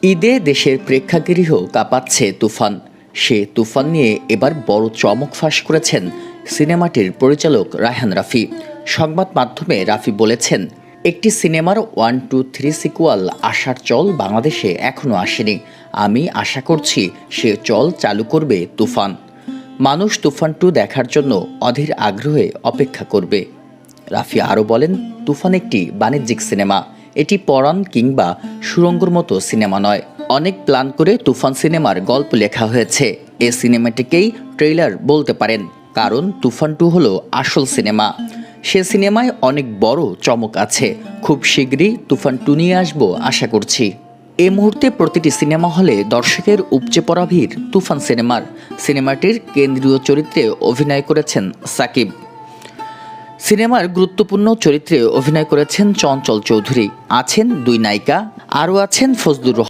ঈদে দেশের প্রেক্ষাগৃহ কাঁপাচ্ছে তুফান। সে তুফান নিয়ে এবার বড় চমক ফাঁস করেছেন সিনেমাটির পরিচালক রায়হান রাফি। সংবাদ মাধ্যমে রাফি বলেছেন, একটি সিনেমার 1, 2, 3 সিকুয়াল আসার চল বাংলাদেশে এখনও আসেনি। আমি আশা করছি সে চল চালু করবে তুফান। মানুষ তুফান 2 দেখার জন্য অধীর আগ্রহে অপেক্ষা করবে। রাফি আরও বলেন, তুফান একটি বাণিজ্যিক সিনেমা। এটি পরাণ কিংবা সুড়ঙ্গর মতো সিনেমা নয়। অনেক প্ল্যান করে তুফান সিনেমার গল্প লেখা হয়েছে। এ সিনেমাটিকেই ট্রেইলার বলতে পারেন, কারণ তুফান 2 হলো আসল সিনেমা। সে সিনেমায় অনেক বড় চমক আছে। খুব শীঘ্রই তুফান 2 নিয়ে আসবো আশা করছি। এই মুহূর্তে প্রতিটি সিনেমা হলে দর্শকের উপচে পড়া ভিড় তুফান সিনেমাটির কেন্দ্রীয় চরিত্রে অভিনয় করেছেন সাকিব। সিনেমার গুরুত্বপূর্ণ চরিত্রে অভিনয় করেছেন চঞ্চল চৌধুরী। আছেন 2 নায়িকা, আরও আছেন ফজলুর রহমান।